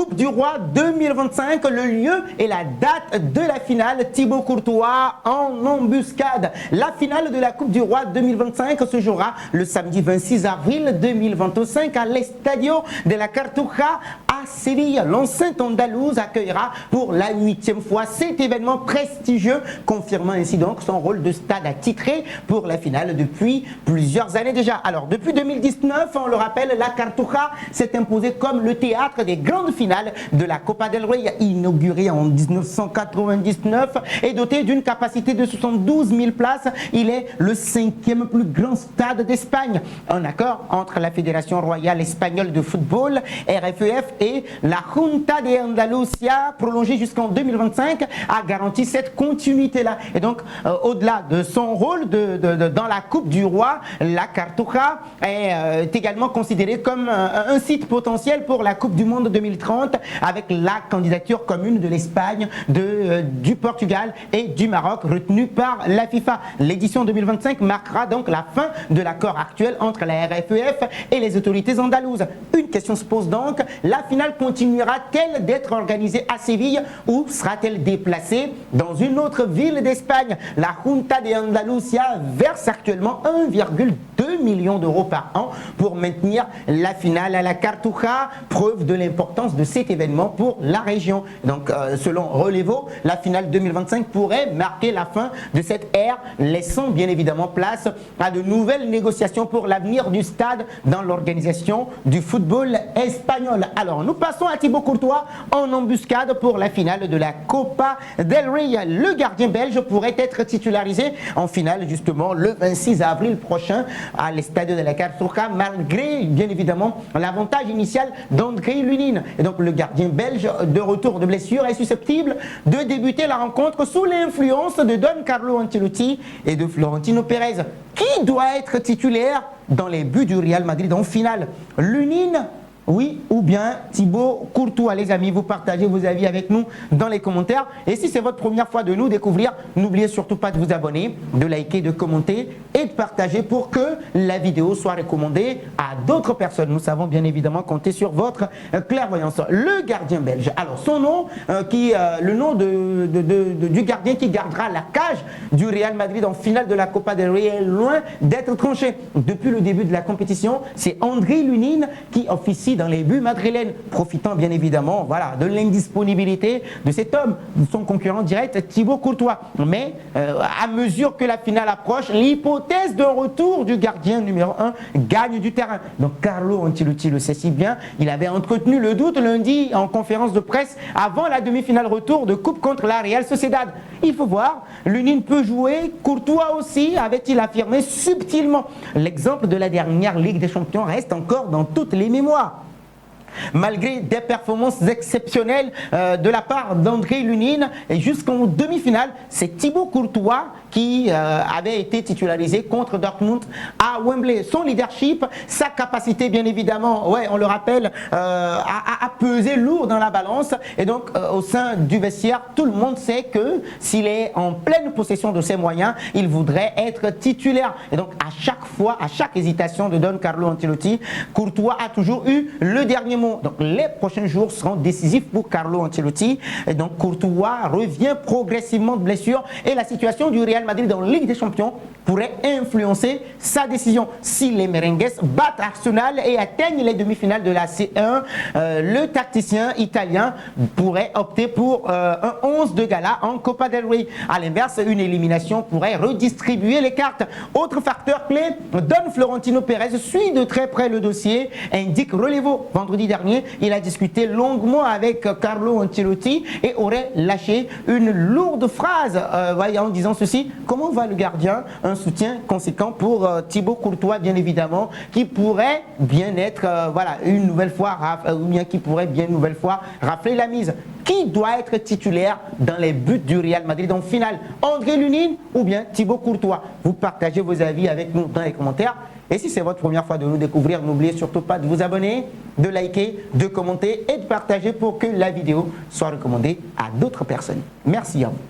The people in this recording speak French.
Coupe du Roi 2025, le lieu et la date de la finale, Thibaut Courtois en embuscade. La finale de la Coupe du Roi 2025 se jouera le samedi 26 avril 2025 à l'Estadio de la Cartuja à Séville. L'enceinte andalouse accueillera pour la 8e fois cet événement prestigieux, confirmant ainsi donc son rôle de stade attitré pour la finale depuis plusieurs années déjà. Alors depuis 2019, on le rappelle, la Cartuja s'est imposée comme le théâtre des grandes finales de la Copa del Rey, inaugurée en 1999 et doté d'une capacité de 72 000 places. Il est le 5e plus grand stade d'Espagne. Un accord entre la Fédération royale espagnole de football, RFEF, et la Junta de Andalucía, prolongée jusqu'en 2025, a garanti cette continuité-là. Et donc, au-delà de son rôle dans la Coupe du Roi, la Cartuja est également considérée comme un site potentiel pour la Coupe du Monde 2030, avec la candidature commune de l'Espagne, du Portugal et du Maroc retenue par la FIFA. L'édition 2025 marquera donc la fin de l'accord actuel entre la RFEF et les autorités andalouses. Une question se pose donc, la finale continuera-t-elle d'être organisée à Séville ou sera-t-elle déplacée dans une autre ville d'Espagne? La Junta de Andalucía verse actuellement 1,2 million d'euros par an pour maintenir la finale à la Cartuja, preuve de l'importance de cet événement pour la région. Donc selon Relevo, la finale 2025 pourrait marquer la fin de cette ère, laissant bien évidemment place à de nouvelles négociations pour l'avenir du stade dans l'organisation du football espagnol. Alors nous passons à Thibaut Courtois en embuscade pour la finale de la Copa del Rey. Le gardien belge pourrait être titularisé en finale justement le 26 avril prochain à l'Estadio de la Cartuja, malgré bien évidemment l'avantage initial d'André Lunin. Et donc le gardien belge de retour de blessure est susceptible de débuter la rencontre sous l'influence de Don Carlo Ancelotti et de Florentino Pérez. Qui doit être titulaire dans les buts du Real Madrid en finale? Lunin, oui ou bien Thibaut Courtois? Les amis, vous partagez vos avis avec nous dans les commentaires. Et si c'est votre première fois de nous découvrir, n'oubliez surtout pas de vous abonner, de liker, de commenter et de partager pour que la vidéo soit recommandée à d'autres personnes. Nous savons bien évidemment compter sur votre clairvoyance. Le gardien belge, alors son nom, le nom du gardien qui gardera la cage du Real Madrid en finale de la Copa del Rey est loin d'être tranché. Depuis le début de la compétition, c'est André Lunin qui officie dans les buts madrilènes, profitant bien évidemment de l'indisponibilité de cet homme, son concurrent direct Thibaut Courtois. Mais à mesure que la finale approche, l'hypothèse d'un retour du gardien numéro 1 gagne du terrain. Donc Carlo Ancelotti le sait si bien, il avait entretenu le doute lundi en conférence de presse avant la demi-finale retour de coupe contre la Real Sociedad. Il faut voir, Lunin peut jouer, Courtois aussi, avait-il affirmé subtilement. L'exemple de la dernière Ligue des Champions reste encore dans toutes les mémoires. Malgré des performances exceptionnelles de la part d'André Lunin, et jusqu'en demi-finale, c'est Thibaut Courtois qui avait été titularisé contre Dortmund à Wembley. Son leadership, sa capacité bien évidemment, on le rappelle, à peser lourd dans la balance. Et donc au sein du vestiaire, tout le monde sait que s'il est en pleine possession de ses moyens, il voudrait être titulaire. Et donc à chaque fois, à chaque hésitation de Don Carlo Ancelotti, Courtois a toujours eu le dernier mot. Donc les prochains jours seront décisifs pour Carlo Ancelotti. Et donc Courtois revient progressivement de blessure et la situation du Real Madrid dans la Ligue des Champions pourrait influencer sa décision. Si les merengues battent Arsenal et atteignent les demi-finales de la C1, le tacticien italien pourrait opter pour un 11 de gala en Copa del Rey. A l'inverse, une élimination pourrait redistribuer les cartes. Autre facteur clé, Don Florentino Pérez suit de très près le dossier, indique Relevo. Vendredi dernier, il a discuté longuement avec Carlo Ancelotti et aurait lâché une lourde phrase en disant ceci: comment va le gardien? Un soutien conséquent pour Thibaut Courtois, bien évidemment, qui pourrait bien être une nouvelle fois rafler la mise. Qui doit être titulaire dans les buts du Real Madrid en finale? André Lunin ou bien Thibaut Courtois? Vous partagez vos avis avec nous dans les commentaires. Et si c'est votre première fois de nous découvrir, n'oubliez surtout pas de vous abonner, de liker, de commenter et de partager pour que la vidéo soit recommandée à d'autres personnes. Merci à vous.